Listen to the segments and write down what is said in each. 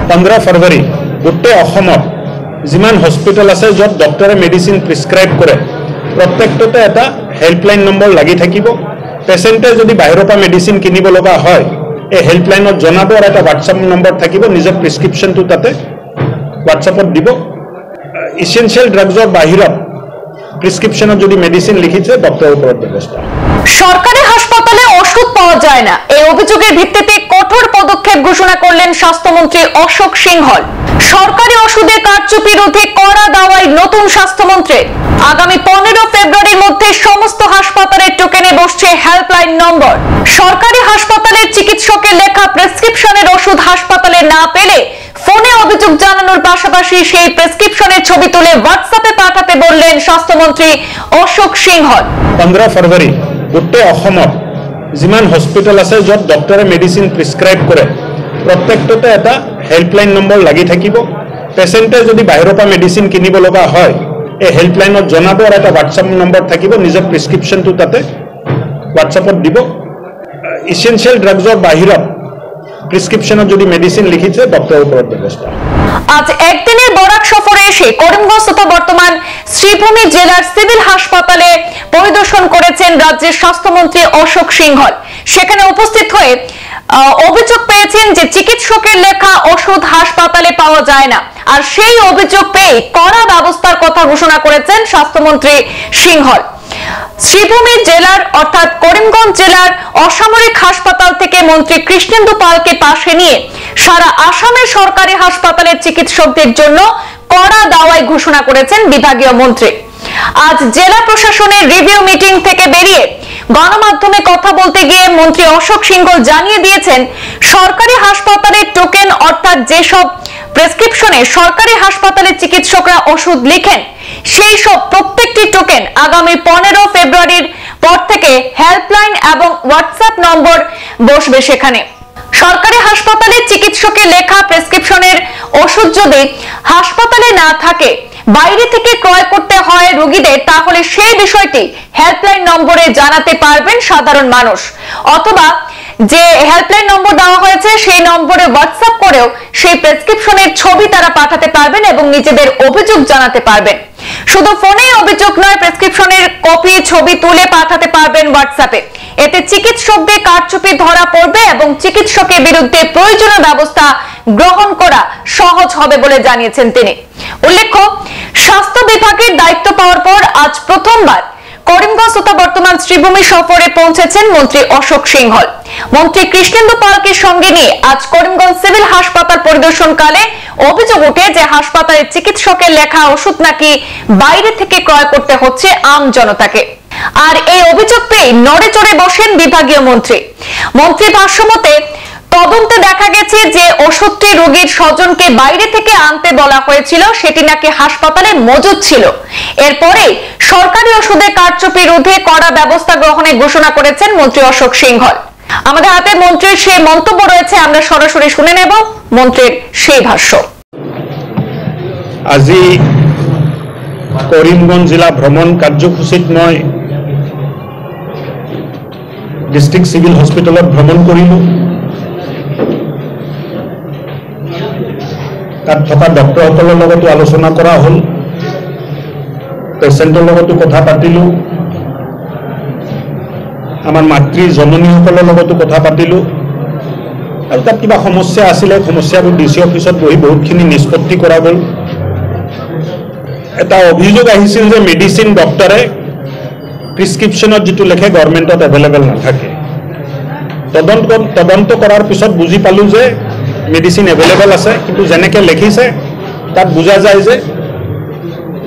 15 ফেব্ৰুৱাৰী গোটেই অসমত যিমান হস্পিটেল আছে য'ত ডক্টৰে মেডিচিন প্ৰিস্ক্ৰাইব কৰে প্ৰত্যেকটোতে এটা হেল্পলাইন নম্বৰ লাগি থাকিব। পেচেণ্টে যদি বাহিৰৰ পৰা মেডিচিন কিনিব লগা হয় এই হেল্পলাইনত জনাব আৰু এটা হোৱাটছআপ নম্বৰ থাকিব, নিজৰ প্ৰিস্ক্ৰিপশ্যনটো তাতে হোৱাটছআপত দিব। ইসেনশিয়াল ড্ৰাগছৰ বাহিৰত প্রিসক্রিপশনে যদি মেডিসিন লিখিছে ডক্টরের উপর ব্যবস্থা। সরকারি হাসপাতালে ওষুধ পাওয়া যায় না, এই অভিযোগের ভিত্তিতে কঠোর পদক্ষেপ ঘোষণা করলেন স্বাস্থ্যমন্ত্রী অশোক সিংহল। সরকারি ওষুধের কারচুপি রোধে কড়া দাওয়াই নতুন স্বাস্থ্যমন্ত্রী। আগামী 15 ফেব্রুয়ারির মধ্যে সমস্ত হাসপাতালের টোকেনে বসছে হেল্পলাইন নম্বর। সরকারি হাসপাতালের চিকিৎসকের লেখা প্রেসক্রিপশনের ওষুধ হাসপাতালে না পেলে ফোনে অভিযোগ জানানোর পাশাপাশি সেই প্রেসক্রিপশনের ছবি তুলে হোয়াটসঅ্যাপে পাঠাতে বললেন স্বাস্থ্যমন্ত্রী অশোক সিংহল। 15 ফেব্ৰুৱাৰী গোটেই অসমত যিমান হস্পিটেল আছে য'ত ডক্টৰে মেডিচিন প্ৰিস্ক্ৰাইব কৰে প্ৰত্যেকটোতে এটা হেল্পলাইন নম্বৰ লাগি থাকিব। পেচেণ্টে যদি বাহিৰৰ পৰা মেডিচিন কিনিব লগা হয় এই হেল্পলাইনত জনাব আৰু এটা হোৱাটছআপ নম্বৰ থাকিব, নিজৰ প্ৰিস্ক্ৰিপশ্যনটো তাতে হোৱাটছআপত দিব। ইসেনশিয়াল ড্ৰাগছৰ বাহিৰত প্রিসক্রিপশনে যদি মেডিসিন লিখিছে ডক্টরের উপর ব্যবস্থা। আজ একদিনের বরাক সফরে এসে করিমগঞ্জ তথা বর্তমান শ্রীভূমি জেলার সিভিল হাসপাতালে পরিদর্শন করেছেন রাজ্যের স্বাস্থ্যমন্ত্রী অশোক সিংহল। সেখানে উপস্থিত হয়ে অভিযোগ পেয়েছেন যে চিকিৎসকের লেখা ওষুধ হাসপাতালে পাওয়া যায় না, আর সেই অভিযোগ পেয়ে কড়া ব্যবস্থার কথা ঘোষণা করেছেন স্বাস্থ্যমন্ত্রী সিংহল। শ্রীভূমি জেলার অর্থাৎ করিমগঞ্জ জেলার অসামরিক হাসপাতাল থেকে মন্ত্রী কৃষ্ণেন্দু পালকে পাশে নিয়ে সারা আসামের সরকারি হাসপাতালের চিকিৎসকদের জন্য কড়া দাওয়াই ঘোষণা করেছেন বিভাগীয় মন্ত্রী। আজ জেলা প্রশাসনের রিভিউ মিটিং থেকে বেরিয়ে গণমাধ্যমে কথা বলতে গিয়ে মন্ত্রী অশোক সিংহল জানিয়ে দিয়েছেন সরকারি হাসপাতালের টোকেন অর্থাৎ যেসব প্রেসক্রিপশনে সরকারি হাসপাতালের চিকিৎসকরা ওষুধ লিখেন সেই সব প্রত্যেকটি টোকেন আগামী 15 ফেব্রুয়ারির পর থেকে হেল্পলাইন এবং হোয়াটসঅ্যাপ নম্বর বসবে। সেখানে সরকারি হাসপাতালে চিকিৎসকের লেখা প্রেসক্রিপশনের ওষুধ যদি হাসপাতালে না থাকে বাইরে থেকে ক্রয় করতে হয় রোগীদের, তাহলে সেই বিষয়টি হেল্পলাইন নম্বরে জানাতে পারবেন সাধারণ মানুষ, অথবা যে হেল্পলাইন নম্বর দেওয়া হয়েছে সেই নম্বরে হোয়াটসঅ্যাপ করেও সেই প্রেসক্রিপশনের ছবি তারা পাঠাতে পারবেন এবং নিজেদের অভিযোগ জানাতে পারবেন। শুধু ফোনে অভিযোগ নয়, প্রেসক্রিপশনের কপি ছবি তুলে পাঠাতে পারবেন হোয়াটসঅ্যাপে। এতে চিকিৎসকদের কারচুপি ধরা পড়বে এবং চিকিৎসকের বিরুদ্ধে প্রয়োজনীয় ব্যবস্থা গ্রহণ করা সহজ হবে বলে জানিয়েছেন তিনি। উল্লেখ্য, স্বাস্থ্য বিভাগের দায়িত্ব পাওয়ার পর আজ প্রথমবার করিমগঞ্জ তথা বর্তমান শ্রীভূমি সফরে পৌঁছেছেন মন্ত্রী অশোক সিংহল। মন্ত্রী কৃষ্ণেন্দু পালকে সঙ্গে নিয়ে আজ করিমগঞ্জ সিভিল হাসপাতাল পরিদর্শনকালে অভিযোগ ওঠে যে হাসপাতালের চিকিৎসকের লেখা ওষুধ নাকি বাইরে থেকে ক্রয় করতে হচ্ছে আম জনতাকে। আর এই অভিযোগ পেয়ে নড়ে চড়ে বসেন বিভাগীয় মন্ত্রী। মন্ত্রীর ভাষ্যমতে তদন্তে দেখা গেছে যে ওষুধটি রোগীর স্বজনকে বাইরে থেকে আনতে বলা হয়েছিল সেটি নাকি হাসপাতালে মজুদ ছিল। এরপরে সরকারি ওষুধের কারচুপি রোধে কড়া ব্যবস্থা গ্রহণের ঘোষণা করেছেন মন্ত্রী অশোক সিংহল। আমাদের হাতে মন্ত্রীর সেই মন্তব্য রয়েছে, আমরা সরাসরি শুনে নেব মন্ত্রীর সেই ভাষ্য। আজি করিমগঞ্জ জেলা ভ্রমণ কার্যসূচীত মই ডিস্ট্রিক্ট সিভিল হস্পিটালত ভ্রমণ করিলো। তাত থকা ডক্টৰসকলৰ লগতো আলোচনা কৰা হ'ল, পেচেণ্টৰ লগতো কথা পাতিলোঁ, আমাৰ মাতৃ জননীসকলৰ লগতো কথা পাতিলোঁ। আৰু তাত কিবা সমস্যা আছিলে, সমস্যাবোৰ ডিচি অফিচত বহি বহুতখিনি নিষ্পত্তি কৰা গ'ল। এটা অভিযোগ আহিছিল যে মেডিচিন ডক্টৰে প্ৰিস্ক্ৰিপশ্যনত যিটো লিখে গভৰ্ণমেণ্টত এভেইলেবল নাথাকে। তদন্ত কৰাৰ পিছত বুজি পালোঁ যে মেডিচিন এভেইলেবল আছে, কিন্তু যেনেকৈ লিখিছে তাত বুজা যায় যে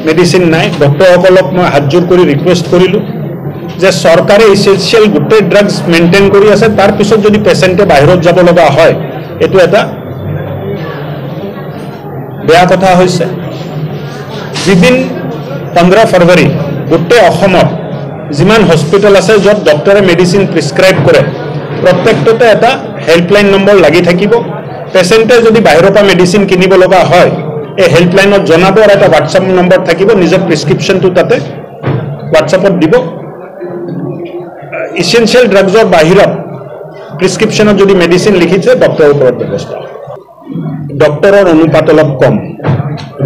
মেডিচিন নাই। ডক্টৰসকলক মই হাতযোৰ কৰি ৰিকুৱেষ্ট কৰিলোঁ যে চৰকাৰে ইসেনশিয়াল গোটেই ড্ৰাগছ মেইনটেইন কৰি আছে, তাৰপিছত যদি পেচেণ্টে বাহিৰত যাব লগা হয় এইটো এটা বেয়া কথা হৈছে। যিদিন 15 ফেব্ৰুৱাৰী গোটেই অসমত যিমান হস্পিটেল আছে য'ত ডক্টৰে মেডিচিন প্ৰিস্ক্ৰাইব কৰে প্ৰত্যেকটোতে এটা হেল্পলাইন নম্বৰ লাগি থাকিব। পেচেণ্টে যদি বাহিৰৰ পৰা মেডিচিন কিনিব লগা হয় এই হেল্পলাইনত জনাব আৰু এটা হোৱাটছআপ নম্বৰ থাকিব, নিজৰ প্ৰিস্ক্ৰিপশ্যনটো তাতে হোৱাটছআপত দিব। ইসেনশিয়াল ড্ৰাগছৰ বাহিৰত প্ৰিস্ক্ৰিপশ্যনত যদি মেডিচিন লিখিছে ডক্টৰৰ ওপৰত ব্যৱস্থা। ডক্টৰৰ অনুপাত অলপ কম,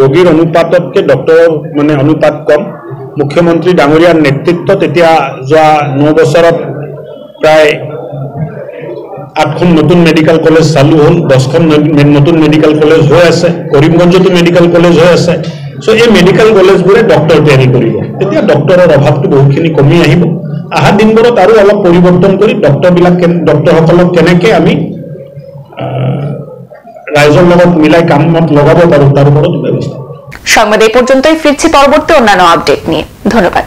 ৰোগীৰ অনুপাততকৈ ডক্টৰৰ মানে অনুপাত কম। মুখ্যমন্ত্ৰী ডাঙৰীয়াৰ নেতৃত্বত এতিয়া যোৱা 9 বছৰত প্ৰায় 8খন নতুন মেডিকেল কলেজ চালু হ'ল, 10খন নতুন মেডিকেল কলেজ হৈ আছে, কৰিমগঞ্জতো মেডিকেল কলেজ হৈ আছে। চ' এই মেডিকেল কলেজবোৰে ডক্টৰ তৈয়াৰী কৰিব। তেতিয়া ডক্টৰৰ অভাৱটো বহুতখিনি কমি আহিব। অহা দিনবোৰত আৰু অলপ পৰিৱৰ্তন কৰি ডক্টৰসকলক কেনেকৈ আমি ৰাইজৰ লগত মিলাই কামত লগাব পাৰোঁ তাৰ ওপৰত ব্যৱস্থা। সংবাদ এই পর্যন্তই, ফিরছি পরবর্তী অন্যান্য আপডেট নিয়ে। ধন্যবাদ।